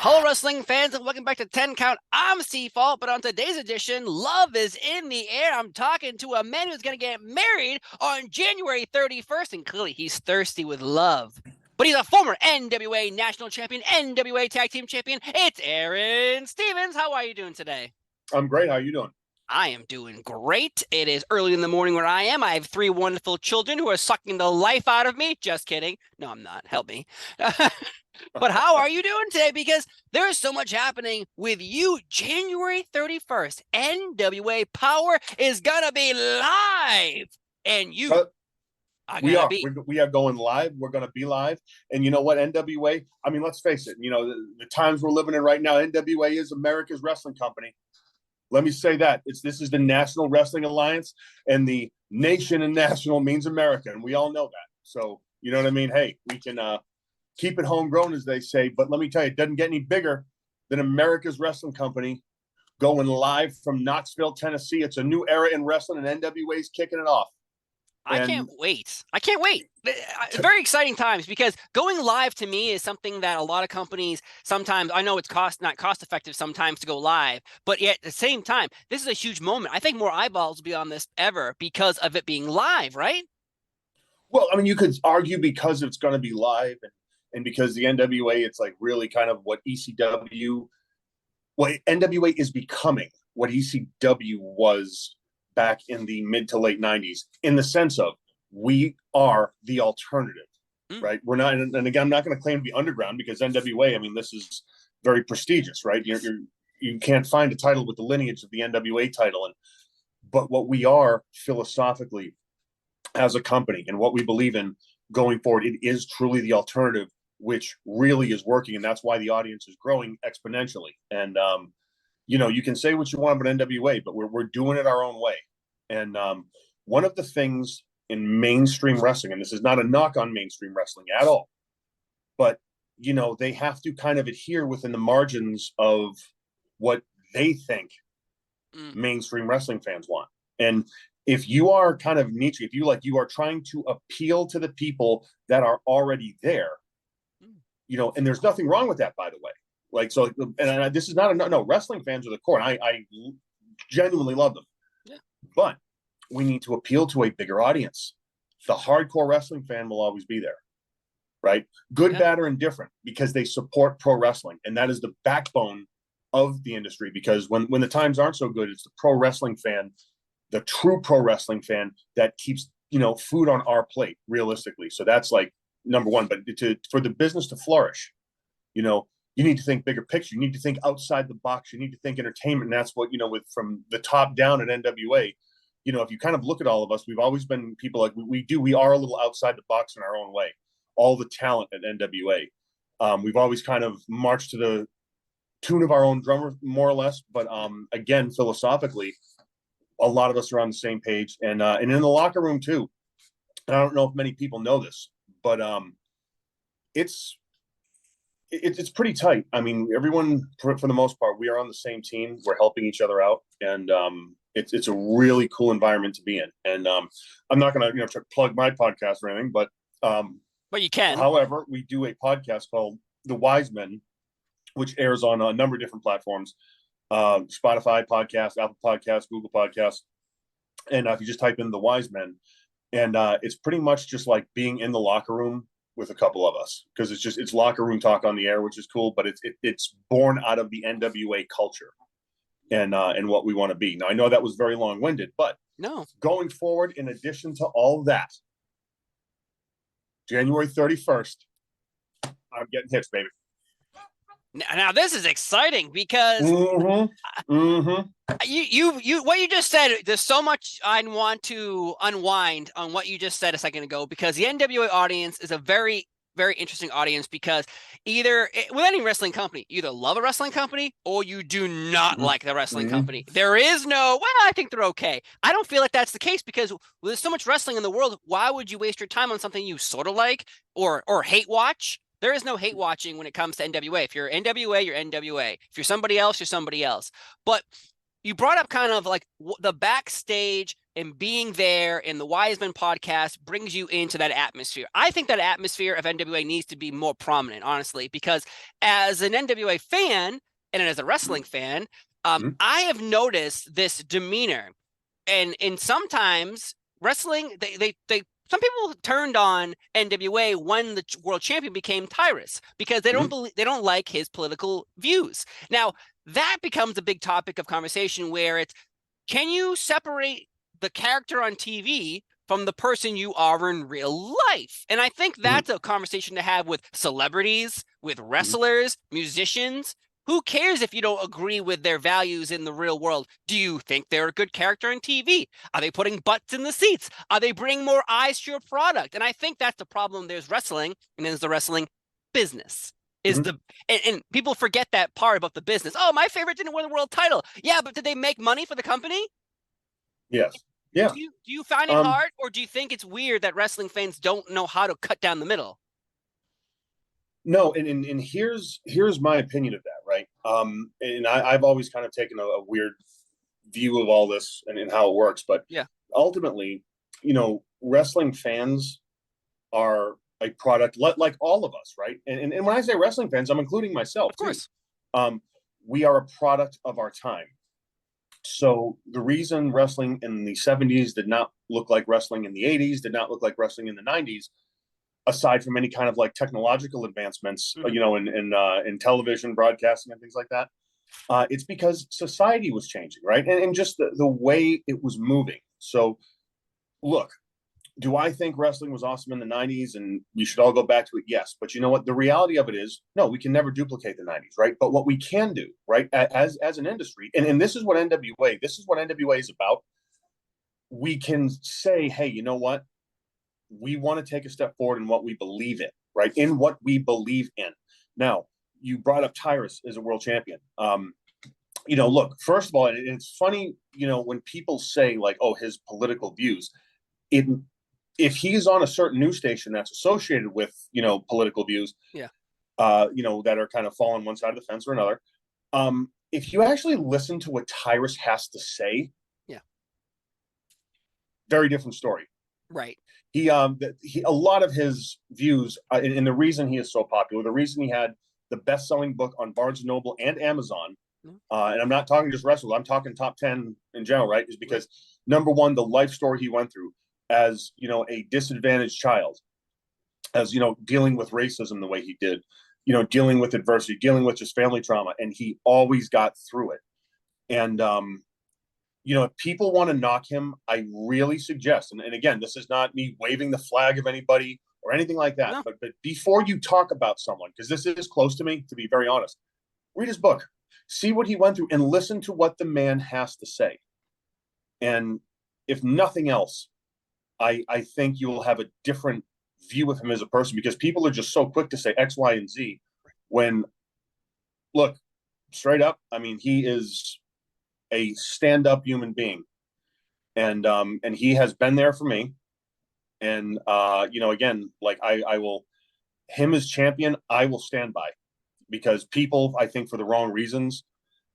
Hello, wrestling fans, and welcome back to 10 Count. I'm Seafall, but on today's edition, love is in the air. I'm talking to a man who's going to get married on January 31st, and clearly he's thirsty with love. But he's a former NWA National Champion, NWA Tag Team Champion. It's Aron Stevens. How are you doing today? I'm great. How are you doing? I am doing great. It is early in the morning where I am. I have 3 wonderful children who are sucking the life out of me. Just kidding. No, I'm not. Help me. But how are you doing today? Because there is so much happening with you. January 31st, NWA Power is going to be live. And you are going to be. We are going live. We're going to be live. And you know what, NWA? I mean, let's face it. You know, the times we're living in right now, NWA is America's wrestling company. Let me say that. This is the National Wrestling Alliance, and the nation and national means America, and we all know that. So, you know what I mean? Hey, we can keep it homegrown, as they say, but let me tell you, it doesn't get any bigger than America's wrestling company going live from Knoxville, Tennessee. It's a new era in wrestling, and NWA's kicking it off. I can't wait. I can't wait. Very exciting times, because going live to me is something that a lot of companies sometimes, I know it's not cost effective sometimes to go live, but yet at the same time, this is a huge moment. I think more eyeballs will be on this ever because of it being live, right? Well, I mean, you could argue because it's going to be live and because the NWA, it's like really kind of what NWA is becoming what ECW was back in the mid to late 90s, in the sense of we are the alternative, right? We're not, and again, I'm not going to claim to be underground, because NWA, I mean, this is very prestigious, right? You can't find a title with the lineage of the NWA title. But what we are philosophically as a company and what we believe in going forward, it is truly the alternative, which really is working. And that's why the audience is growing exponentially. And, you know, you can say what you want about NWA, but we're doing it our own way. And one of the things in mainstream wrestling, and this is not a knock on mainstream wrestling at all, but, you know, they have to kind of adhere within the margins of what they think mainstream wrestling fans want. And if you are kind of niche, if you are trying to appeal to the people that are already there, you know, and there's nothing wrong with that, by the way. Like, so, and this is not no, wrestling fans are the core. And I genuinely love them. Yeah. But we need to appeal to a bigger audience. The hardcore wrestling fan will always be there, right? Good, bad, or indifferent, because they support pro wrestling. And that is the backbone of the industry, because when the times aren't so good, it's the pro wrestling fan, the true pro wrestling fan, that keeps, you know, food on our plate, realistically. So that's like number one. But for the business to flourish, you know, you need to think bigger picture. You need to think outside the box. You need to think entertainment. And that's what, you know, from the top down at NWA, you know, if you kind of look at all of us, we've always been people like we are a little outside the box in our own way. All the talent at NWA. We've always kind of marched to the tune of our own drummer, more or less. But again, philosophically, a lot of us are on the same page. And in the locker room too. And I don't know if many people know this, but it's pretty tight. I mean, everyone, for the most part, we are on the same team. We're helping each other out, and it's a really cool environment to be in. And I'm not going to try to plug my podcast or anything, but you can. However, we do a podcast called The Wise Men, which airs on a number of different platforms: Spotify podcast, Apple Podcasts, Google Podcasts. And if you just type in The Wise Men, and it's pretty much just like being in the locker room with a couple of us, because it's locker room talk on the air, which is cool, but it's born out of the NWA culture and what we want to be. Now, I know that was very long-winded, but no, going forward, in addition to all that, January 31st, I'm getting hits, baby. Now this is exciting, because you what you just said, there's so much I want to unwind on what you just said a second ago, because the NWA audience is a very, very interesting audience, because either with any wrestling company, you either love a wrestling company or you do not like the wrestling company. There is no, well, I think they're okay. I don't feel like that's the case, because there's so much wrestling in the world. Why would you waste your time on something you sort of like or hate watch? There is no hate watching when it comes to NWA. If you're NWA, you're NWA. If you're somebody else, you're somebody else. But you brought up kind of like the backstage and being there, and the Wiseman podcast brings you into that atmosphere. I think that atmosphere of NWA needs to be more prominent, honestly, because as an NWA fan and as a wrestling fan, I have noticed this demeanor, and sometimes wrestling, they some people turned on NWA when the world champion became Tyrus because they don't believe, they don't like his political views. Now that becomes a big topic of conversation where it's, can you separate the character on TV from the person you are in real life? And I think that's a conversation to have with celebrities, with wrestlers, musicians. Who cares if you don't agree with their values in the real world? Do you think they're a good character on TV? Are they putting butts in the seats? Are they bringing more eyes to your product? And I think that's the problem. There's wrestling, and there's the wrestling business. And people forget that part about the business. Oh, my favorite didn't win the world title. Yeah, but did they make money for the company? Yes. Yeah. Do you find it hard, or do you think it's weird that wrestling fans don't know how to cut down the middle? No, and here's my opinion of that, right? And I've always kind of taken a weird view of all this and how it works, but yeah, ultimately, wrestling fans are a product like all of us, right? And when I say wrestling fans, I'm including myself, of course. We are a product of our time. So the reason wrestling in the 70s did not look like wrestling in the 80s, did not look like wrestling in the 90s, aside from any kind of like technological advancements, in television broadcasting and things like that, it's because society was changing, right? And just the way it was moving. So look, do I think wrestling was awesome in the 90s and we should all go back to it? Yes. But you know what? The reality of it is, no, we can never duplicate the 90s, right? But what we can do, right, as an industry, and this is what NWA is about. We can say, hey, you know what? We want to take a step forward in what we believe in, right? In what we believe in. Now, you brought up Tyrus as a world champion. Look, first of all, and it's funny, when people say like, oh, his political views, if he's on a certain news station that's associated with, political views, yeah, that are kind of falling one side of the fence or another, if you actually listen to what Tyrus has to say, yeah, very different story. Right. He a lot of his views, and the reason he is so popular, the reason he had the best-selling book on Barnes and Noble and Amazon, and I'm not talking just wrestlers, I'm talking top 10 in general, right? Is because number one, the life story he went through as a disadvantaged child, as dealing with racism the way he did, dealing with adversity, dealing with just family trauma, and he always got through it. And if people want to knock him, I really suggest, and again, this is not me waving the flag of anybody or anything like that, No. but before you talk about someone, because this is close to me, to be very honest, read his book, see what he went through, and listen to what the man has to say. And if nothing else, I think you will have a different view of him as a person, because people are just so quick to say X, Y, and Z when, look, straight up, I mean, he is a stand-up human being, and he has been there for me. And again, like I will, him as champion, I will stand by, because people, I think for the wrong reasons,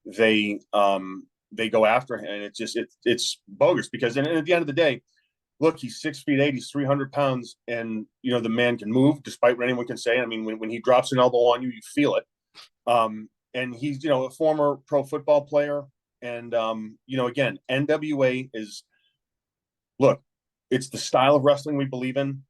they go after him, and it's bogus, because at the end of the day, look, he's 6'8", he's 300 pounds, and the man can move despite what anyone can say. I mean, when he drops an elbow on you, you feel it. And he's a former pro football player. And, again, NWA is, look, it's the style of wrestling we believe in.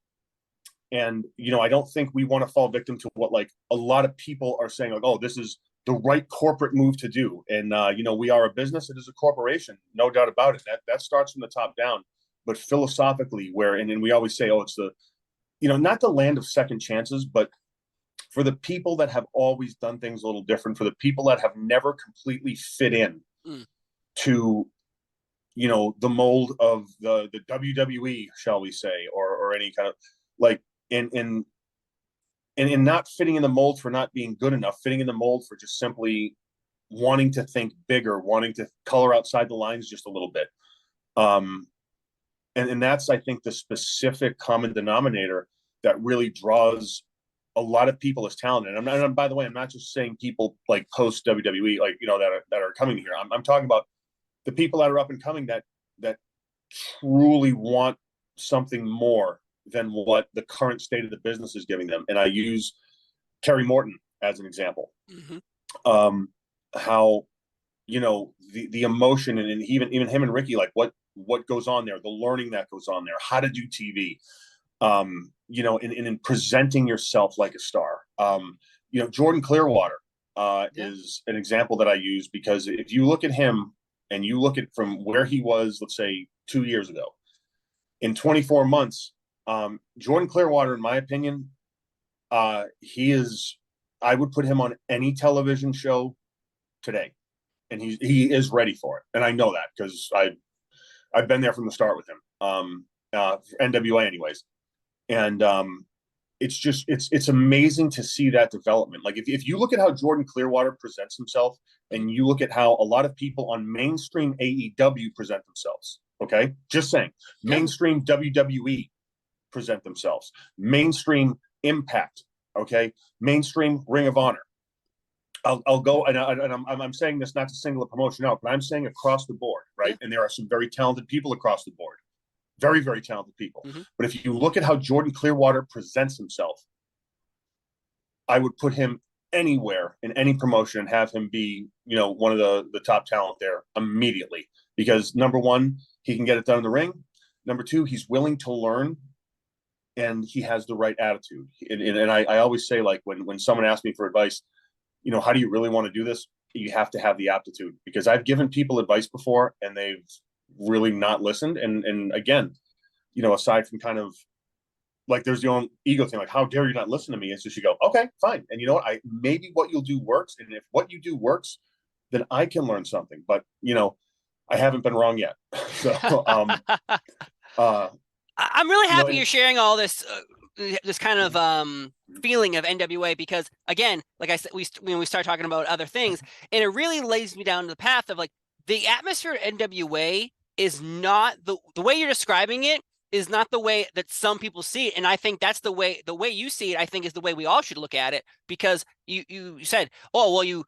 And, I don't think we want to fall victim to what, like, a lot of people are saying, like, oh, this is the right corporate move to do. And, we are a business. It is a corporation, no doubt about it. That starts from the top down. But philosophically, and we always say, oh, it's the, not the land of second chances, but for the people that have always done things a little different, for the people that have never completely fit in to, the mold of the WWE, shall we say, or any kind of like, in not fitting in the mold for not being good enough, fitting in the mold for just simply wanting to think bigger, wanting to color outside the lines just a little bit. And that's, I think, the specific common denominator that really draws a lot of people as talented. And by the way, I'm not just saying people like post WWE, like, that are coming here. I'm talking about the people that are up and coming that truly want something more than what the current state of the business is giving them. And I use Kerry Morton as an example. How, you know, the emotion and even him and Ricky, like what goes on there, the learning that goes on there, how to do TV, you know, in presenting yourself like a star. You know, Jordan Clearwater is an example that I use, because if you look at him and you look at from where he was, let's say 2 years ago, in 24 months, Jordan Clearwater, in my opinion, he is, I would put him on any television show today, and he is ready for it. And I know that because I've been there from the start with him, NWA anyways. And it's amazing to see that development. Like if you look at how Jordan Clearwater presents himself, and you look at how a lot of people on mainstream AEW present themselves, okay? Just saying, mainstream WWE present themselves, mainstream Impact, okay? Mainstream Ring of Honor. I'll go, and I'm saying this not to single a promotion out, but I'm saying across the board, right? And there are some very talented people across the board, very, very talented people. But if you look at how Jordan Clearwater presents himself, I would put him anywhere in any promotion and have him be, you know, one of the top talent there immediately. Because number one, he can get it done in the ring. Number two, he's willing to learn, and he has the right attitude. And I always say, like, when someone asks me for advice, you know, how do you really want to do this? You have to have the aptitude, because I've given people advice before and they've really not listened. And again, you know, aside from kind of like, there's the own ego thing, like, how dare you not listen to me? And so she go, okay, fine. And you know what? Maybe what you'll do works. And if what you do works, then I can learn something. But, you know, I haven't been wrong yet. So, I'm really happy you're sharing all this, this kind of feeling of NWA, because again, like I said, when we start talking about other things, and it really lays me down the path of, like, the atmosphere at NWA is not the way you're describing it is not the way that some people see it. And I think that's the way you see it, I think, is the way we all should look at it, because you said, oh, well, you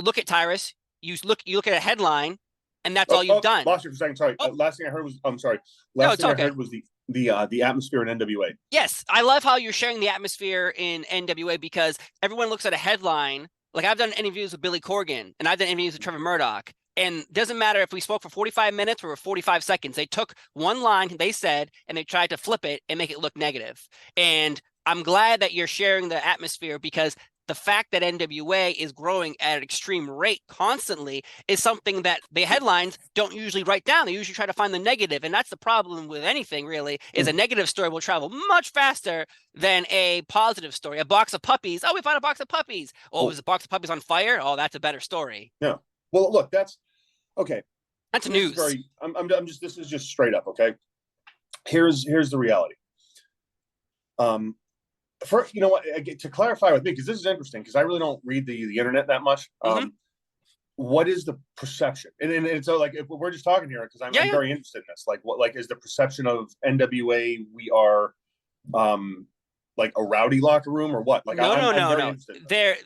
look at Tyrus, you look at a headline, and that's all you've done. Lost you for a second. Sorry. Last thing I heard was, I'm sorry. Last thing I heard was the atmosphere in NWA. Yes. I love how you're sharing the atmosphere in NWA, because everyone looks at a headline. Like, I've done interviews with Billy Corgan, and I've done interviews with Trevor Murdoch. And it doesn't matter if we spoke for 45 minutes or 45 seconds. They took one line they said, and they tried to flip it and make it look negative. And I'm glad that you're sharing the atmosphere, because the fact that NWA is growing at an extreme rate constantly is something that the headlines don't usually write down. They usually try to find the negative. And that's the problem with anything, really, is a negative story will travel much faster than a positive story. A box of puppies. Oh, we found a box of puppies. Oh, was a box of puppies on fire? Oh, that's a better story. Yeah. Well, look, that's okay. That's news. I'm just, this is just straight up. Okay. Here's the reality. First, you know what, to clarify with me, because this is interesting, because I really don't read the internet that much. What is the perception? And it's so, like, if we're just talking here, because I'm very interested in this. Like, what, like, is the perception of NWA we are like a rowdy locker room, or what? Like, no.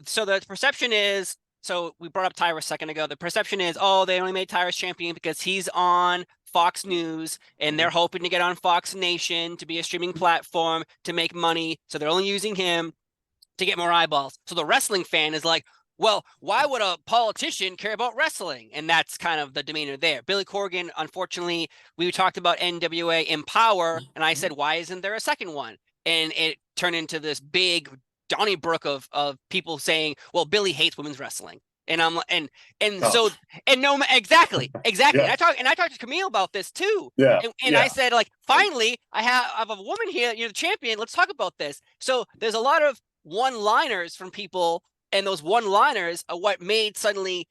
So the perception is, so we brought up Tyrus a second ago. The perception is, oh, they only made Tyrus champion because he's on Fox News, and they're hoping to get on Fox Nation to be a streaming platform to make money. So they're only using him to get more eyeballs. So the wrestling fan is like, well, why would a politician care about wrestling? And that's kind of the demeanor there. Billy Corgan, unfortunately, we talked about NWA Empower, and I said, why isn't there a second one? And it turned into this big Donnybrook of people saying, well, Billy hates women's wrestling. And I'm exactly. Yeah. And I talked to Camille about this too. Yeah. And I said, like, finally, I have a woman here, you're the champion. Let's talk about this. So there's a lot of one-liners from people, and those one-liners are what made suddenly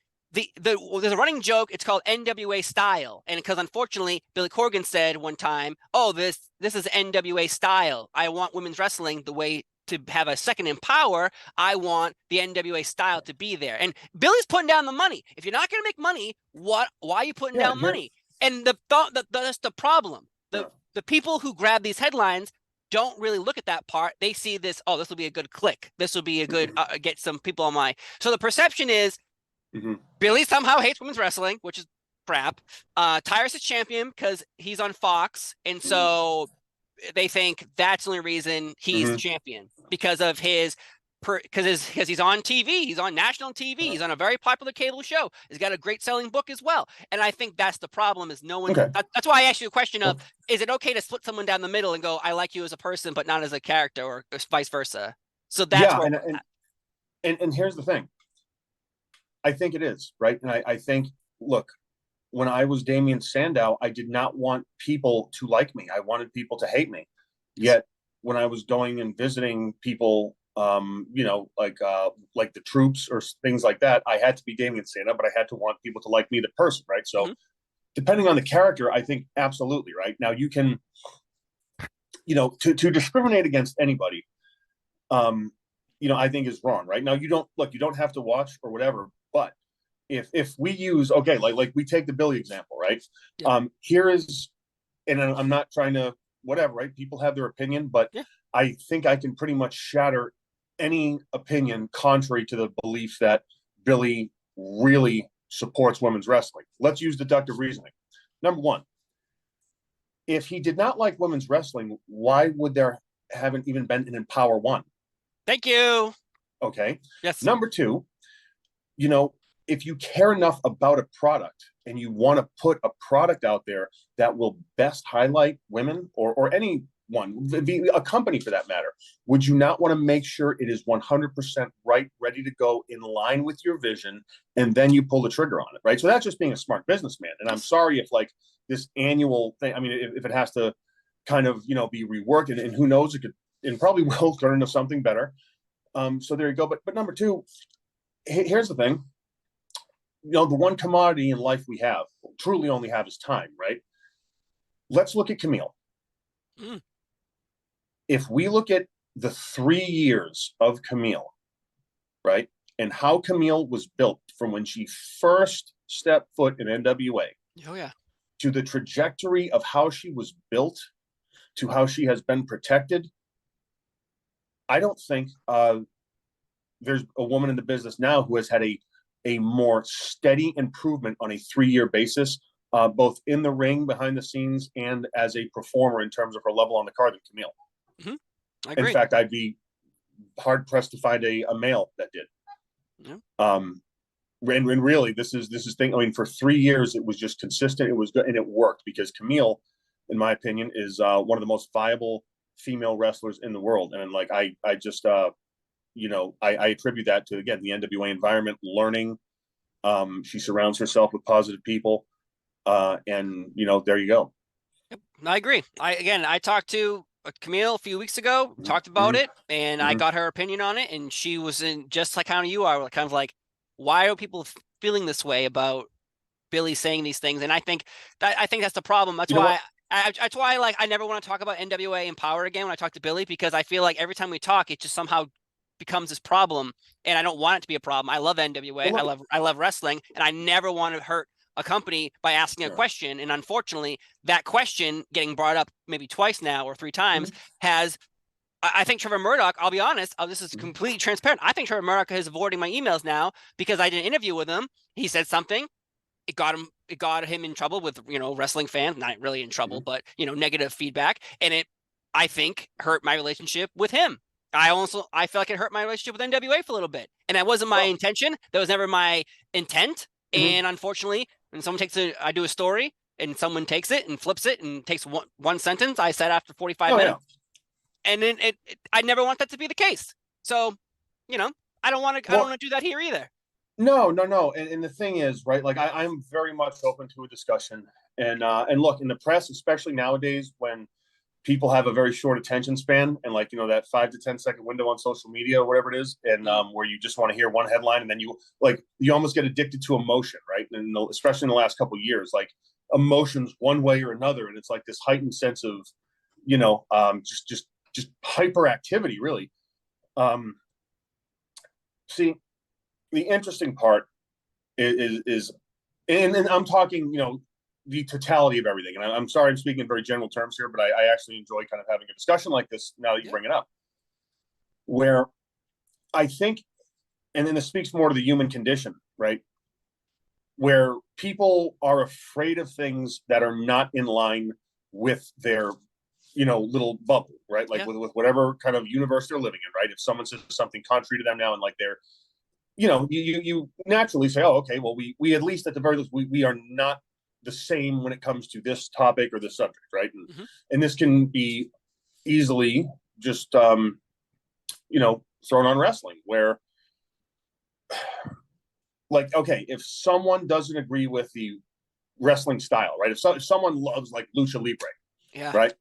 there's a running joke. It's called NWA style. And because unfortunately, Billy Corgan said one time, oh, this is NWA style. I want women's wrestling the way to have a second Empower. I want the NWA style to be there. And Billy's putting down the money. If you're not going to make money, why are you putting down money? And that's the problem. The people who grab these headlines don't really look at that part. They see this, oh, this will be a good click. This will be a good, get some people on my. So the perception is Billy somehow hates women's wrestling, which is crap. Tyrus is champion because he's on Fox, and so they think that's the only reason he's the champion because of his because he's on TV, he's on national TV, he's on a very popular cable show. He's got a great selling book as well, and I think that's the problem. Is no one. Okay. That's why I asked you a question of: is it okay to split someone down the middle and go, "I like you as a person, but not as a character," or vice versa? So that's where. And here's the thing. I think it is, right, and I think, look, when I was Damien Sandow, I did not want people to like me. I wanted people to hate me. Yet when I was going and visiting people, you know, like the troops or things like that, I had to be Damien Sandow, but I had to want people to like me, the person, right? So depending on the character, I think absolutely, right? Now you can, you know, to discriminate against anybody, you know, I think is wrong, right? Now you don't have to watch or whatever, but if we use, okay, like we take the Billy example, right? Here is, and I'm not trying to whatever, right? People have their opinion, but I think I can pretty much shatter any opinion contrary to the belief that Billy really supports women's wrestling. Let's use deductive reasoning. Number one, if he did not like women's wrestling, why would there haven't even been an Empower One? Thank you. Okay. Yes. Number two, you know, if you care enough about a product and you want to put a product out there that will best highlight women or anyone, a company for that matter, would you not want to make sure it is 100% right, ready to go in line with your vision, and then you pull the trigger on it, right? So that's just being a smart businessman. And I'm sorry if like this annual thing, I mean, if it has to kind of, you know, be reworked, and who knows, it could, and probably will turn into something better. So there you go. But number two, here's the thing. You know, the one commodity in life we have, truly only have, is time, right? Let's look at Camille. If we look at the 3 years of Camille, right, and how Camille was built from when she first stepped foot in NWA to the trajectory of how she was built to how she has been protected, I don't think there's a woman in the business now who has had a more steady improvement on a 3-year basis, both in the ring, behind the scenes, and as a performer in terms of her level on the card than Camille. I agree. In fact, I'd be hard pressed to find a male that did. And really, this is thing. I mean, for 3 years, it was just consistent. It was good, and it worked because Camille, in my opinion, is one of the most viable female wrestlers in the world. And like, I just, you know, I attribute that to, again, the NWA environment, learning. She surrounds herself with positive people, and you know, there you go. I agree. I talked to Camille a few weeks ago, talked about it, and I got her opinion on it, and she was in just like how you are, kind of like, why are people feeling this way about Billy saying these things? And I think that's the problem. That's why that's why like I never want to talk about NWA Empower again when I talk to Billy, because I feel like every time we talk, it just somehow becomes this problem, and I don't want it to be a problem. I love NWA. I love wrestling, and I never want to hurt a company by asking a question. And unfortunately, that question getting brought up maybe twice now or 3 times has, I think Trevor Murdoch, I'll be honest, this is completely transparent. I think Trevor Murdoch is avoiding my emails now because I did an interview with him. He said something. It got him in trouble with, you know, wrestling fans, not really in trouble, but, you know, negative feedback. And it, I think, hurt my relationship with him. I feel like it hurt my relationship with NWA for a little bit. And that wasn't my intention. That was never my intent. And unfortunately, when someone I do a story and someone takes it and flips it and takes one sentence I said after 45 minutes. And then I never want that to be the case. So, you know, I don't want to do that here either. No. And the thing is, right, like I'm very much open to a discussion. And look, in the press, especially nowadays, when people have a very short attention span and, like, you know, that 5 to 10 second window on social media or whatever it is, and where you just want to hear one headline and then you almost get addicted to emotion, right? And especially in the last couple of years, like emotions one way or another, and it's like this heightened sense of, you know, just hyperactivity, really. See, the interesting part is and I'm talking, you know, the totality of everything. And I'm sorry I'm speaking in very general terms here, but I actually enjoy kind of having a discussion like this now that you bring it up, where I think, and then this speaks more to the human condition, right? Where people are afraid of things that are not in line with their, little bubble, right? Like with whatever kind of universe they're living in, right? If someone says something contrary to them now, and like they're, you naturally say, oh, okay, well, we at least at the very least, we are not the same when it comes to this topic or this subject, right? And this can be easily just, thrown on wrestling, where, like, okay, if someone doesn't agree with the wrestling style, right? If someone loves like lucha libre, right?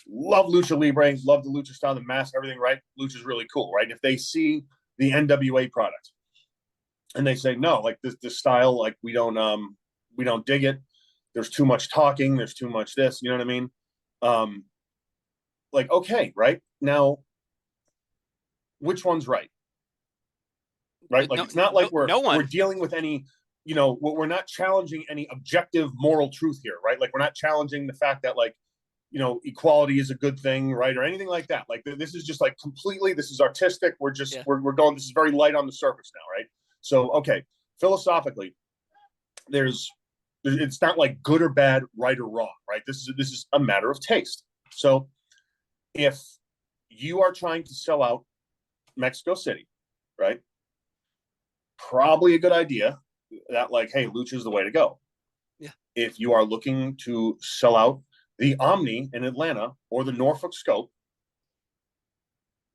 Love lucha libre, love the lucha style, the mask, everything, right? Lucha's really cool, right? If they see the NWA product and they say, no, like this style, like we don't dig it. There's too much talking. There's too much this. You know what I mean? Like, okay, right now, which one's right? Right? Like, it's not like we're dealing with any, we're not challenging any objective moral truth here, right? Like, we're not challenging the fact that, like, equality is a good thing, right? Or anything like that. Like, this is just like completely, this is artistic. We're just, we're going, this is very light on the surface now, right? So, okay, philosophically, it's not like good or bad, right or wrong, right? This is a matter of taste. So if you are trying to sell out Mexico City, right? Probably a good idea that, like, hey, lucha is the way to go. Yeah. If you are looking to sell out the Omni in Atlanta or the Norfolk Scope,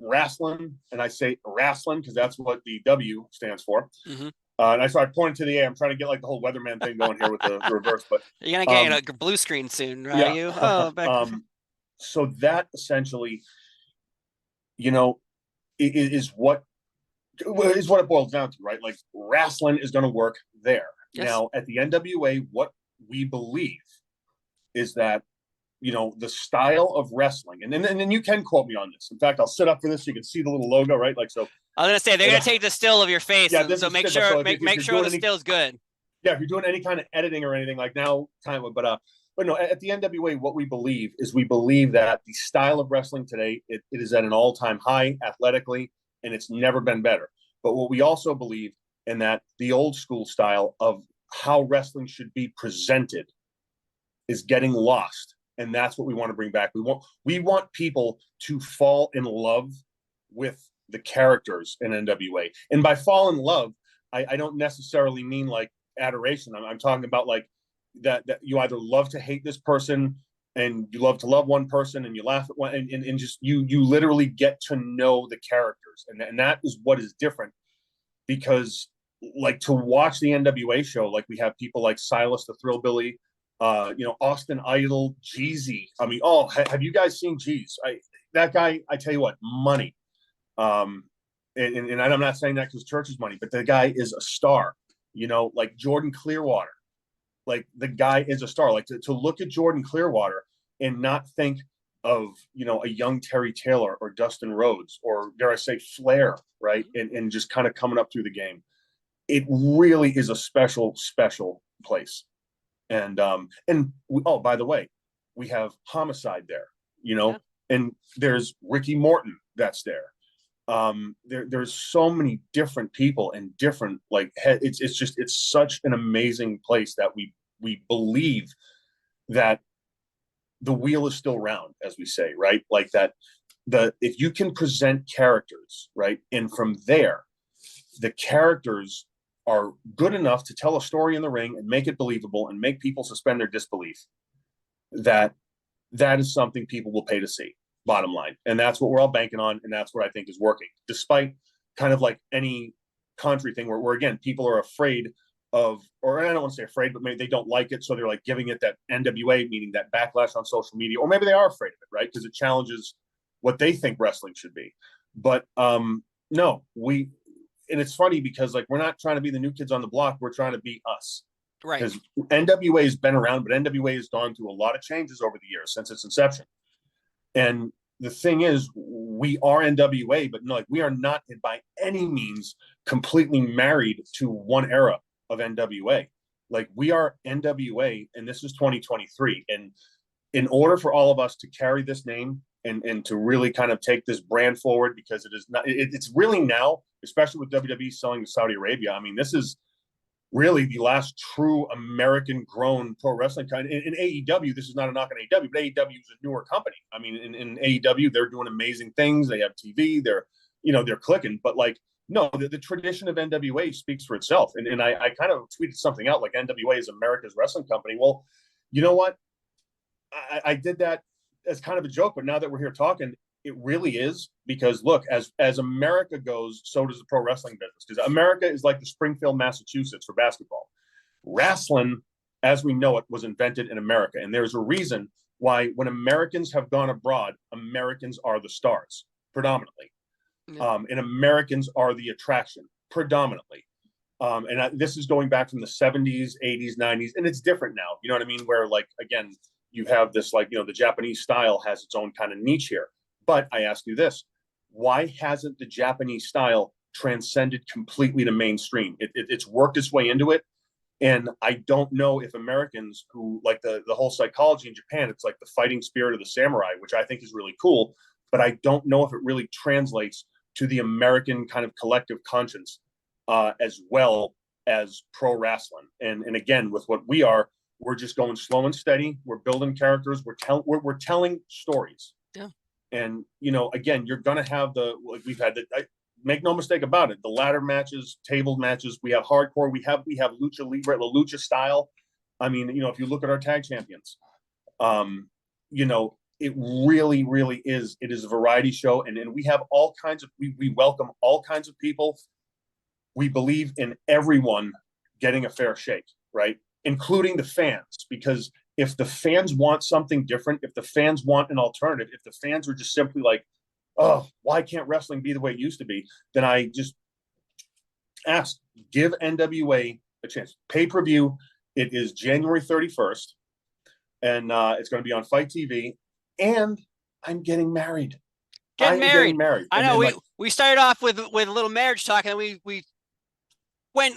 wrestling, and I say wrestling because that's what the W stands for. And I started pointing to the A. I'm trying to get like the whole weatherman thing going here with the reverse, but you're gonna get a blue screen soon, right? Yeah. You? Oh, back. So that essentially, is what it boils down to, right? Like, wrestling is going to work there. Yes. Now, at the NWA, what we believe is that, the style of wrestling, and then you can quote me on this. In fact, I'll sit up for this so you can see the little logo, right? Like, so I was gonna say they're gonna take the still of your face, so make sure the still's good. Yeah, if you're doing any kind of editing or anything, like now, but no, at the NWA, what we believe that the style of wrestling today, it is at an all-time high athletically, and it's never been better. But what we also believe in that the old school style of how wrestling should be presented is getting lost. And that's what we want to bring back. We want people to fall in love with the characters in NWA. And by fall in love, I don't necessarily mean like adoration. I'm talking about like that you either love to hate this person and you love to love one person and you laugh at one and just you literally get to know the characters. And that is what is different, because like to watch the NWA show, like we have people like Silas the Thrillbilly, Austin Idol, Jeezy. I mean, have you guys seen Jeez? That guy, I tell you what, money. And I'm not saying that because church is money, but the guy is a star. Like Jordan Clearwater, like the guy is a star. Like to look at Jordan Clearwater and not think of a young Terry Taylor or Dustin Rhodes or dare I say Flair, right? And just kind of coming up through the game. It really is a special place. And by the way, we have Homicide there, and there's Ricky Morton that's there. There's so many different people and different it's such an amazing place that we believe that the wheel is still round, as we say, right? Like that if you can present characters, right, and from there the characters are good enough to tell a story in the ring and make it believable and make people suspend their disbelief, that is something people will pay to see, bottom line. And that's what we're all banking on, and that's what I think is working, despite kind of like any country thing where again, people are afraid of, or I don't want to say afraid, but maybe they don't like it, so they're like giving it that NWA, meaning that backlash on social media, or maybe they are afraid of it, right? Because it challenges what they think wrestling should be. But no, and it's funny because like we're not trying to be the new kids on the block, we're trying to be us. Right. Because NWA has been around, but NWA has gone through a lot of changes over the years since its inception. And the thing is, we are NWA, but no, like we are not by any means completely married to one era of NWA. Like we are NWA, and this is 2023. And in order for all of us to carry this name and to really kind of take this brand forward, because it's really now, especially with WWE selling to Saudi Arabia. I mean, this is really the last true American-grown pro wrestling kind. In AEW, this is not a knock on AEW, but AEW is a newer company. I mean, in AEW, they're doing amazing things. They have TV. They're clicking. But like, no, the tradition of NWA speaks for itself. And I kind of tweeted something out like NWA is America's wrestling company. Well, you know what? I did that as kind of a joke, but now that we're here talking, it really is, because look, as America goes, so does the pro wrestling business. Because America is like the Springfield, Massachusetts for basketball. Wrestling, as we know it, was invented in America, and there's a reason why when Americans have gone abroad, Americans are the stars predominantly, and Americans are the attraction predominantly. This is going back from the 70s, 80s, 90s, and it's different now. You know what I mean? Where like again, you have this like the Japanese style has its own kind of niche here. But I ask you this, why hasn't the Japanese style transcended completely to mainstream? It's worked its way into it. And I don't know if Americans who like the whole psychology in Japan, it's like the fighting spirit of the samurai, which I think is really cool. But I don't know if it really translates to the American kind of collective conscience as well as pro wrestling. And again, with what we're just going slow and steady. We're building characters. We're telling stories. Yeah. And, again, you're going to have we've had make no mistake about it. The ladder matches, table matches, we have hardcore, we have lucha libre, the lucha style. I mean, if you look at our tag champions, it really, really is. It is a variety show. And we have all kinds of, we welcome all kinds of people. We believe in everyone getting a fair shake, right? Including the fans, because if the fans want something different, if the fans want an alternative, if the fans are just simply like, oh, why can't wrestling be the way it used to be? Then I just ask, give NWA a chance. Pay-per-view, it is January 31st, and it's going to be on Fight TV, and I'm getting married. Getting married. I know, we started off with a little marriage talk, and we went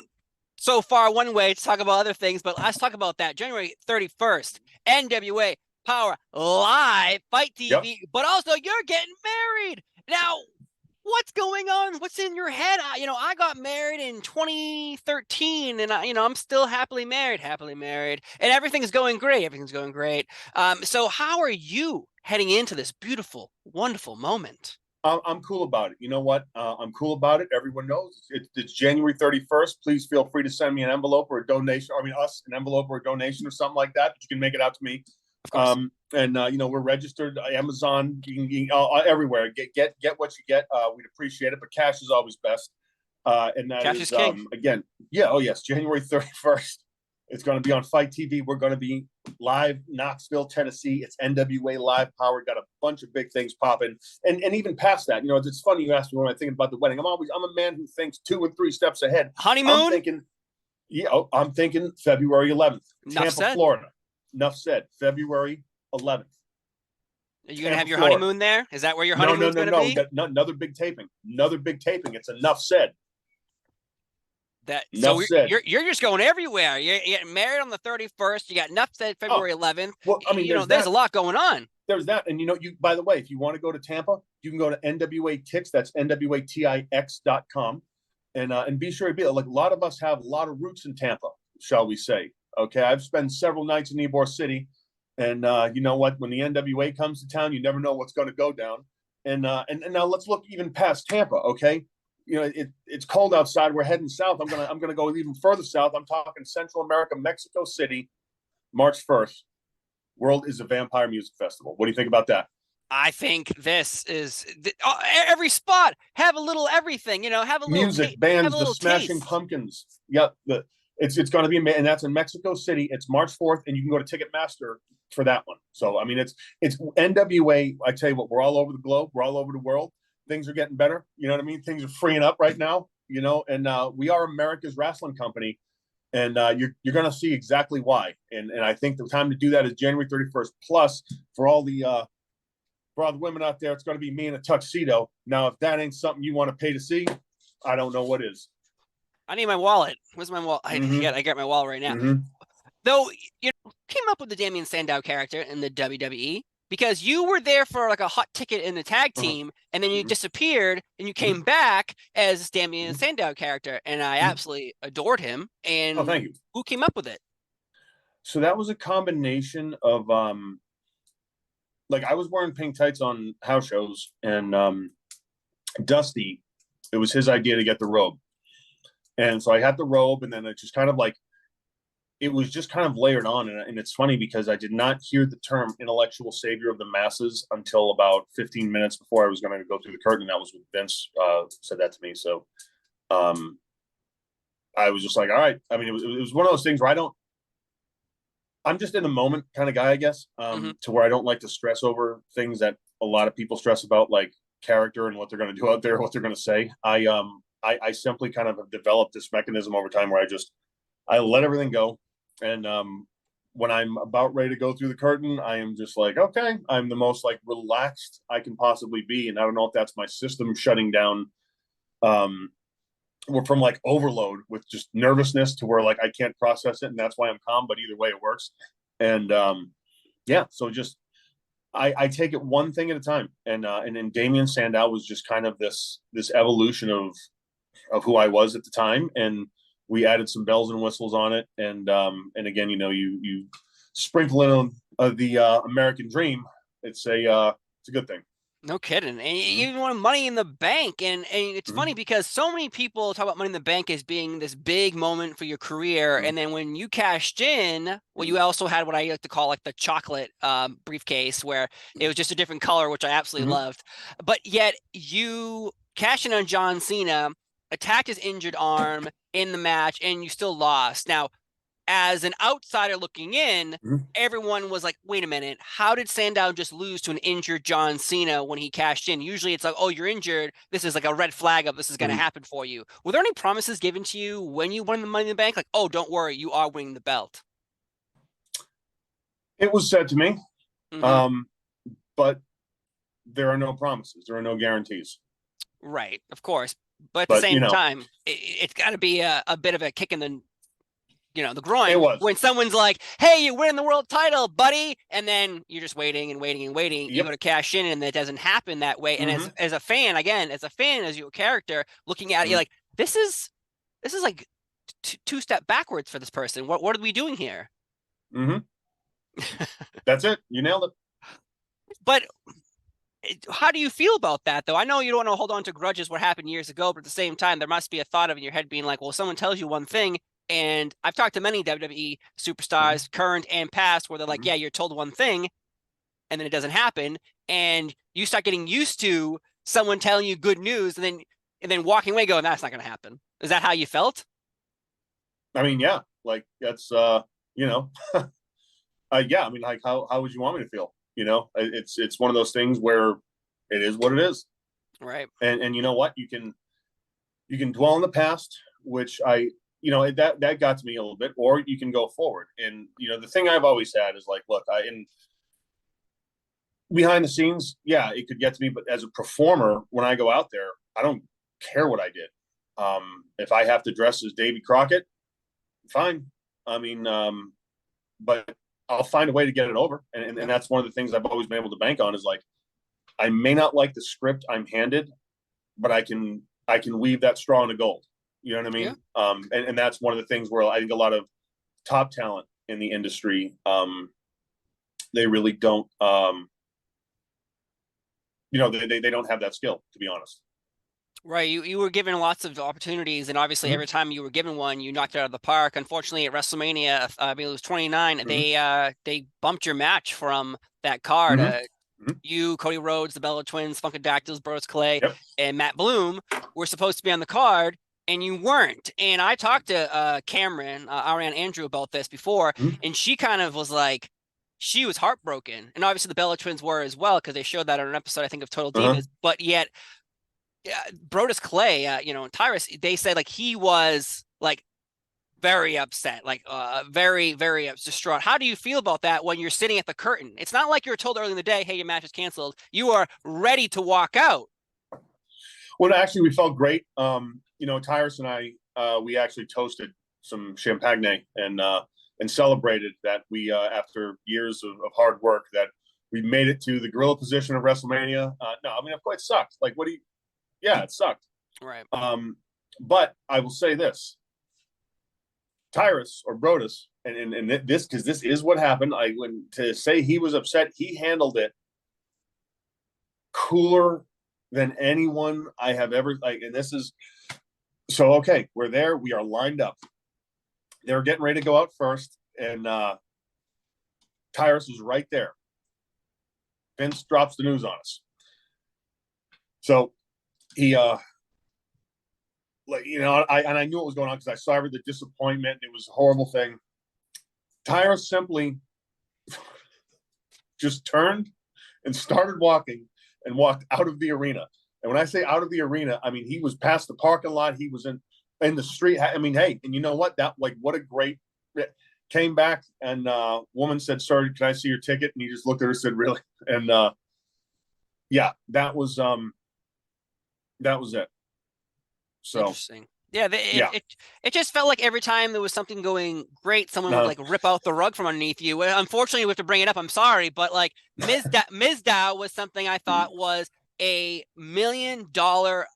so far one way to talk about other things, but let's talk about that. January 31st, NWA Power Live, Fight TV, but also you're getting married. Now, what's going on? What's in your head? I got married in 2013, and I'm still happily married, and everything's going great. So how are you heading into this beautiful, wonderful moment? I'm cool about it. You know what? I'm cool about it. Everyone knows it's January 31st. Please feel free to send me an envelope or a donation. Us an envelope or a donation or something like that. But you can make it out to me. We're registered Amazon, everywhere. Get what you get. We'd appreciate it, but cash is always best. And that cash is king. Again. Yeah. Oh yes, January 31st. It's going to be on Fight TV. We're going to be live Knoxville, Tennessee. It's NWA Live Power. Got a bunch of big things popping, and even past that, it's funny you asked me when I'm thinking about the wedding. I'm a man who thinks 2 and 3 steps ahead. Honeymoon. I'm thinking February 11th, Tampa, Florida. Nuff Said, February 11th. Are you going to have your honeymoon there? Is that where your honeymoon's going to be? No. Another big taping. It's a Nuff Said. So you're just going everywhere. You're getting married on the 31st. You got Nuff Said February 11th. Well, there's a lot going on. There's that. And by the way, if you want to go to Tampa, you can go to NWA Tix. That's NWATIX.com. And be sure to be like a lot of us have a lot of roots in Tampa, shall we say. Okay. I've spent several nights in Ybor City. And you know what? When the NWA comes to town, you never know what's going to go down. And now let's look even past Tampa. Okay. It's cold outside. We're heading south. I'm gonna go even further south. I'm talking Central America, Mexico City, March 1st. World is a Vampire Music Festival. What do you think about that? I think this is every spot have a little everything. Have a little music, bands, the Smashing Pumpkins. Yep, it's going to be, and that's in Mexico City. It's March 4th, and you can go to Ticketmaster for that one. So it's NWA. I tell you what, we're all over the globe. We're all over the world. Things are getting better. You know what I mean? Things are freeing up right now, and we are America's wrestling company, and you're going to see exactly why. And I think the time to do that is January 31st. Plus, for all the women out there, it's going to be me in a tuxedo. Now, if that ain't something you want to pay to see, I don't know what is. I need my wallet. Where's my wallet? I got my wallet right now. Though, came up with the Damian Sandow character in the WWE because you were there for like a hot ticket in the tag team, and then you disappeared, and you came back as Damien Sandow character, and I absolutely adored him. And Oh, thank you. who came up with it? So that was a combination of like I was wearing pink tights on house shows, and Dusty, it was his idea to get the robe. And so I had the robe, and then it just kind of like, it was just kind of layered on. And it's funny because I did not hear the term intellectual savior of the masses until about 15 minutes before I was going to go through the curtain. That was when Vince said that to me. So I was just like, all right. I mean, it was one of those things where I'm just in the moment kind of guy, I guess, to where I don't like to stress over things that a lot of people stress about, like character and what they're going to do out there, what they're going to say. I simply kind of have developed this mechanism over time where I let everything go. And when I'm about ready to go through the curtain, I am just like, okay, I'm the most like relaxed I can possibly be. And I don't know if that's my system shutting down. We're from like overload with just nervousness to where like I can't process it, and that's why I'm calm. But either way, it works. And yeah, so just I take it one thing at a time. And then Damian Sandow was just kind of this evolution of who I was at the time, and we added some bells and whistles on it. And again, you sprinkle in the American dream. It's a good thing. No kidding. And you even won Money in the Bank. And it's funny because so many people talk about Money in the Bank as being this big moment for your career. And then when you cashed in, well, you also had what I like to call like the chocolate briefcase, where it was just a different color, which I absolutely loved. But yet you cashed in on John Cena, attacked his injured arm in the match, and you still lost. Now, as an outsider looking in, everyone was like, wait a minute, how did Sandow just lose to an injured John Cena when he cashed in? Usually it's like, oh, you're injured. This is like a red flag of this is going to happen for you. Were there any promises given to you when you won the Money in the Bank? Like, oh, don't worry, you are winning the belt. It was said to me, but there are no promises. There are no guarantees. Right, of course. But at the same time, it's got to be a bit of a kick in the the groin. It was. When someone's like, hey, you're winning the world title, buddy. And then you're just waiting and waiting and waiting. You go to cash in, and it doesn't happen that way. And as a fan, again, as your character looking at it, you're like, this is like two step backwards for this person. What are we doing here? That's it. You nailed it. But how do you feel about that, though? I know you don't want to hold on to grudges what happened years ago, but at the same time, there must be a thought of in your head being like, well, someone tells you one thing. And I've talked to many WWE superstars, current and past, where they're like, yeah, you're told one thing, and then it doesn't happen. And you start getting used to someone telling you good news and then walking away going, that's not going to happen. Is that how you felt? I mean, yeah, like that's, yeah, I mean, like how would you want me to feel? It's one of those things where it is what it is. Right. And you know what? You can dwell in the past, which that got to me a little bit, or you can go forward. And, the thing I've always had is like, look, behind the scenes, yeah, it could get to me, but as a performer, when I go out there, I don't care what I did. If I have to dress as Davy Crockett, fine. I mean, but I'll find a way to get it over. And that's one of the things I've always been able to bank on is like, I may not like the script I'm handed, but I can weave that straw into gold. You know what I mean? Yeah. And that's one of the things where I think a lot of top talent in the industry, they really don't, they don't have that skill, to be honest. Right. You were given lots of opportunities, and obviously every time you were given one, you knocked it out of the park. Unfortunately, at WrestleMania, I believe it was 29, they bumped your match from that card. You, Cody Rhodes, the Bella Twins, Funkadactyls, Brodus Clay, and Matt Bloom were supposed to be on the card, and you weren't. And I talked to Cameron, Ariane Andrew, about this before, and she kind of was like, she was heartbroken. And obviously the Bella Twins were as well, because they showed that on an episode, I think, of Total Divas. But yet, Brodus Clay, and Tyrus, they said like he was like very upset, like very, very distraught. How do you feel about that when you're sitting at the curtain? It's not like you were told early in the day, hey, your match is canceled. You are ready to walk out. Well, actually, we felt great. Tyrus and I, we actually toasted some champagne and celebrated that we, after years of hard work, that We made it to the gorilla position of WrestleMania. No, I mean, of course, it sucked. Like, what do you? Yeah, it sucked. Right. But I will say this: Tyrus or Brodus, and this, because this is what happened. When to say he was upset, he handled it cooler than anyone I have ever like. And this is so okay. We're there. We are lined up. They're getting ready to go out first, and Tyrus is right there. Vince drops the news on us. So he, like, you know, I knew what was going on because I saw the disappointment. It was a horrible thing. Tyrus simply just turned and started walking and walked out of the arena. And when I say out of the arena, I mean, he was past the parking lot. He was in the street. I mean, hey, and you know what? That, like, what a great, came back, and woman said, "Sorry, can I see your ticket?" And he just looked at her and said, "Really?" And yeah, that was it. So interesting. Yeah, yeah. It just felt like every time there was something going great, someone would like rip out the rug from underneath you. Unfortunately, we have to bring it up. I'm sorry, but like Mizdow was something I thought was a $1 million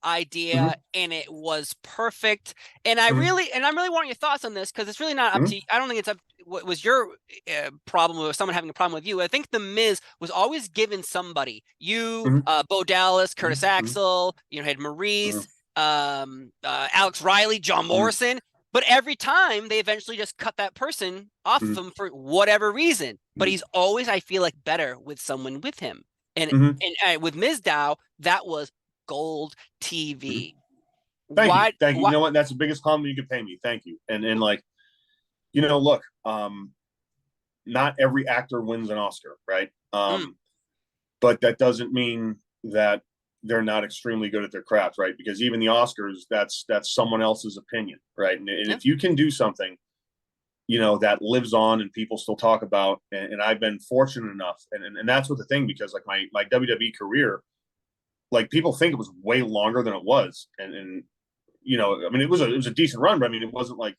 idea, and it was perfect. And I'm really wanting your thoughts on this because it's really not up to you. I don't think it's up. What was your problem with someone having a problem with you? I think the Miz was always given somebody. You, Bo Dallas, Curtis Axel. You know, had Maurice. Alex Riley, John Morrison, but every time they eventually just cut that person off of him for whatever reason. But he's always, I feel like, better with someone with him. And with Mizdow, that was gold TV. Thank you. You know what? That's the biggest compliment you could pay me. Thank you. And like, you know, look, not every actor wins an Oscar, right? But that doesn't mean that they're not extremely good at their craft, right? Because even the Oscars, that's someone else's opinion, right? And if you can do something, you know, that lives on and people still talk about, and I've been fortunate enough, and that's what the thing, because like my WWE career, like, people think it was way longer than it was, and you know, I mean, it was a decent run, but I mean, it wasn't like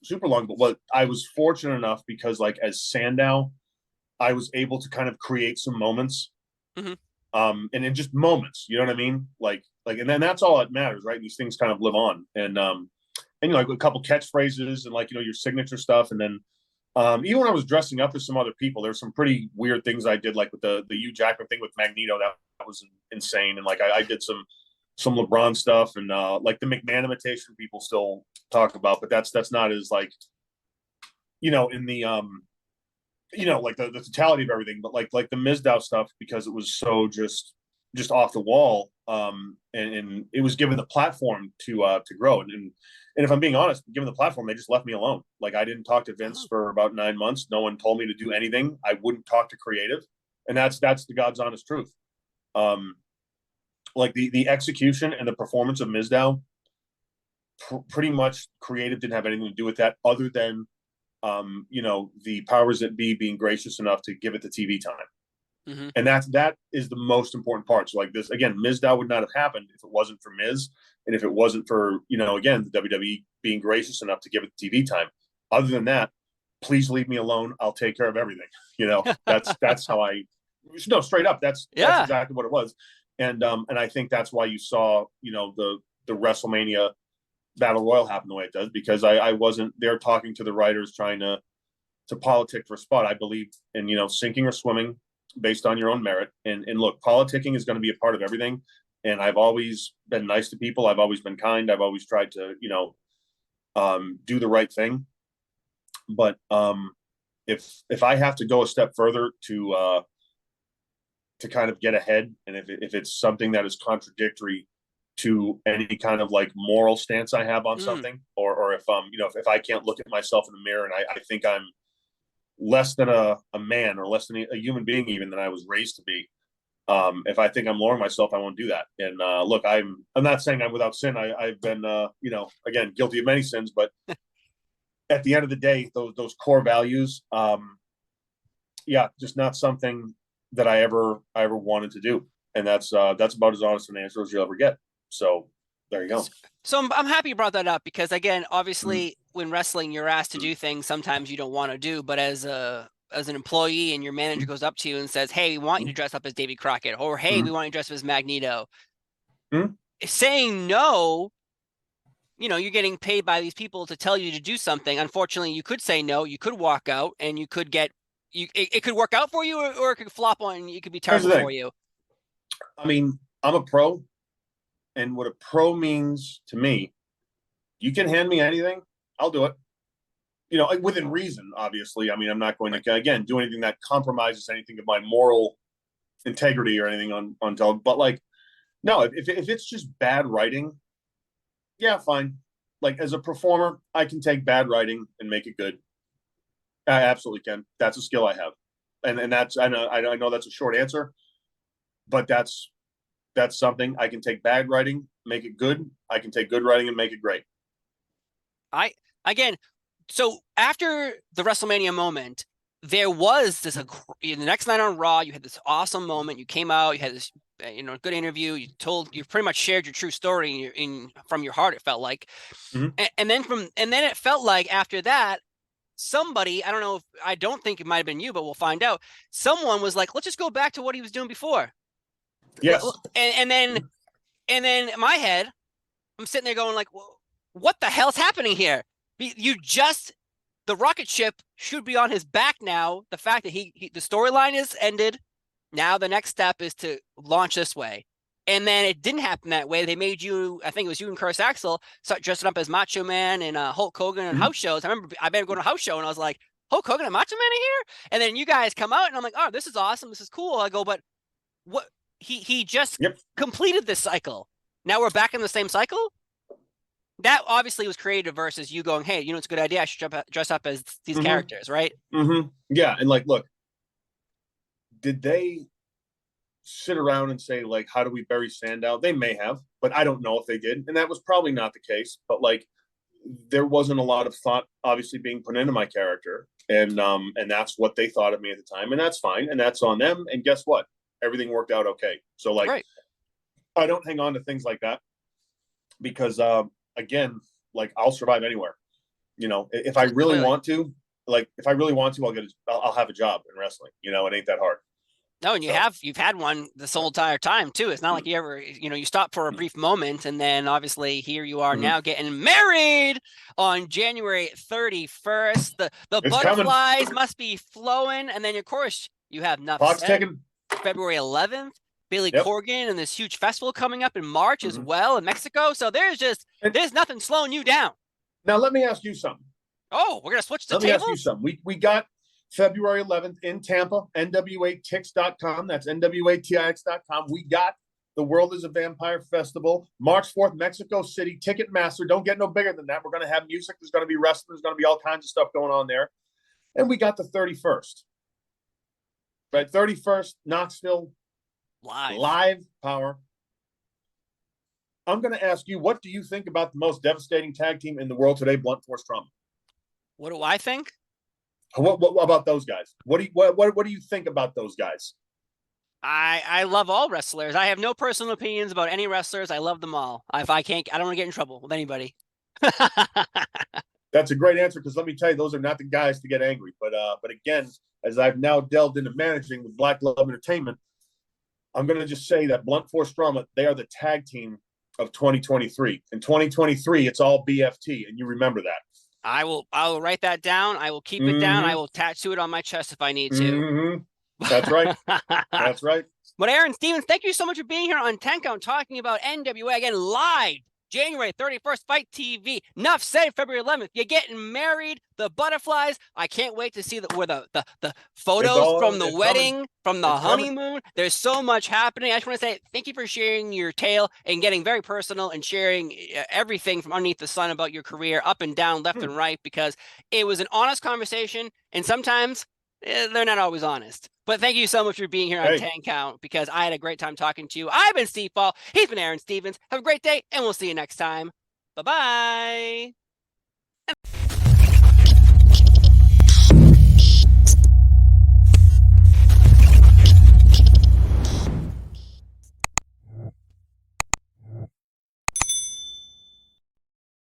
super long. But what I was fortunate enough, because like as Sandow, I was able to kind of create some moments. And in just moments, you know what I mean? Like, and then that's all that matters, right? These things kind of live on, and you know, like a couple catchphrases and like, you know, your signature stuff. And then even when I was dressing up as some other people, there's some pretty weird things I did, like with the Hugh Jackman thing with Magneto. That was insane. And like I did some LeBron stuff, and like the McMahon imitation people still talk about, but that's not as like, you know, in the you know, like the totality of everything, but like the Mizdow stuff, because it was so just off the wall, and it was given the platform to grow. And if I'm being honest, given the platform, they just left me alone. Like, I didn't talk to Vince for about 9 months. No one told me to do anything. I wouldn't talk to creative, and that's the God's honest truth. Like the execution and the performance of Mizdow, pretty much creative didn't have anything to do with that, other than you know, the powers that be being gracious enough to give it the TV time. And that is the most important part. So like this, again, Mizdow would not have happened if it wasn't for Miz, and if it wasn't for, you know, again, the WWE being gracious enough to give it the TV time. Other than that, please leave me alone. I'll take care of everything. You know, that's how no, straight up. That's exactly what it was. And I think that's why you saw, you know, the WrestleMania Battle Royal happen the way it does, because I wasn't there talking to the writers trying to politic for a spot. I believe in, you know, sinking or swimming based on your own merit. And look, politicking is going to be a part of everything. And I've always been nice to people. I've always been kind. I've always tried to, you know, do the right thing. But if I have to go a step further to kind of get ahead, and if it's something that is contradictory to any kind of like moral stance I have on something, or if you know, if I can't look at myself in the mirror and I think I'm less than a man, or less than a human being even, than I was raised to be, if I think I'm lowering myself, I won't do that. And look, I'm not saying I'm without sin. I've been you know, again, guilty of many sins, but at the end of the day, those core values, yeah, just not something that I ever wanted to do. And that's about as honest an answer as you'll ever get. So there you go. So I'm happy you brought that up, because again, obviously when wrestling, you're asked to do things sometimes you don't want to do, but as a as an employee and your manager goes up to you and says, hey, we want you to dress up as Davy Crockett, or hey, we want you to dress up as Magneto. Saying no, you know, you're getting paid by these people to tell you to do something. Unfortunately, you could say no, you could walk out, and you could get it could work out for you, or it could flop on. It could be terrible for you. I mean, I'm a pro, and what a pro means to me, you can hand me anything, I'll do it. You know, within reason, obviously. I mean, I'm not going to, again, do anything that compromises anything of my moral integrity or anything on television. But, like, no, if it's just bad writing, yeah, fine. Like, as a performer, I can take bad writing and make it good. I absolutely can. That's a skill I have. And that's, I know that's a short answer, but that's something. I can take bad writing, make it good. I can take good writing and make it great. So after the WrestleMania moment, there was this, the next night on Raw, you had this awesome moment. You came out, you had this, good interview. You pretty much shared your true story from your heart. It felt like, and then it felt like after that, somebody, I don't think it might've been you, but we'll find out. Someone was like, let's just go back to what he was doing before. Yes. And then in my head, I'm sitting there going like, well, what the hell's happening here? The rocket ship should be on his back now. The fact that the storyline is ended. Now the next step is to launch this way. And then it didn't happen that way. They made you, I think it was you and Curtis Axel, start dressing up as Macho Man and Hulk Hogan and house shows. I remember I've been going to a house show and I was like, Hulk Hogan and Macho Man are here? And then you guys come out and I'm like, oh, this is awesome. This is cool. I go, but what? He just completed this cycle. Now we're back in the same cycle? That obviously was creative versus you going, hey, it's a good idea. I should dress up as these characters, right? Yeah. And like, look, did they sit around and say, like, how do we bury Sandow? They may have, but I don't know if they did. And that was probably not the case. But like, there wasn't a lot of thought obviously being put into my character. And that's what they thought of me at the time. And that's fine. And that's on them. And guess what? Everything worked out okay. So like, I don't hang on to things like that because, again, like I'll survive anywhere. If I really want to, I'll have a job in wrestling. It ain't that hard. No, and you've had one this whole entire time too. It's not like you ever, you stop for a brief moment and then obviously here you are now getting married on January 31st. The butterflies coming. Must be flowing. And then of course you have Nuff Said February 11th. Billy Corgan and this huge festival coming up in March as well in Mexico. So there's nothing slowing you down. Now, let me ask you something. Oh, we're going to switch the tables? Let me ask you something. We got February 11th in Tampa, NWATix.com. That's NWATix.com. We got the World is a Vampire Festival. March 4th, Mexico City, Ticketmaster. Don't get no bigger than that. We're going to have music. There's going to be wrestling. There's going to be all kinds of stuff going on there. And we got the 31st. Right, 31st, Knoxville. Live power. I'm going to ask you, what do you think about the most devastating tag team in the world today, Blunt Force Trauma? What do I think? What about those guys? What do you think about those guys? I love all wrestlers. I have no personal opinions about any wrestlers. I love them all. If I don't want to get in trouble with anybody. That's a great answer because let me tell you, those are not the guys to get angry. But again, as I've now delved into managing with Black Love Entertainment, I'm going to just say that Blunt Force Trauma, they are the tag team of 2023. In 2023, it's all BFT, and you remember that. I will write that down. I will keep it down. I will tattoo it on my chest if I need to. That's right. That's right. But Aron Stevens, thank you so much for being here on 10 Count talking about NWA again live. January 31st, Fight TV. Nuff Said February 11th. You're getting married. The butterflies. I can't wait to see where the photos from the wedding, from the honeymoon. There's so much happening. I just want to say thank you for sharing your tale and getting very personal and sharing everything from underneath the sun about your career, up and down, left and right, because it was an honest conversation. And sometimes they're not always honest. But thank you so much for being here on 10 Count because I had a great time talking to you. I've been Steve Paul. He's been Aron Stevens. Have a great day, and we'll see you next time. Bye-bye.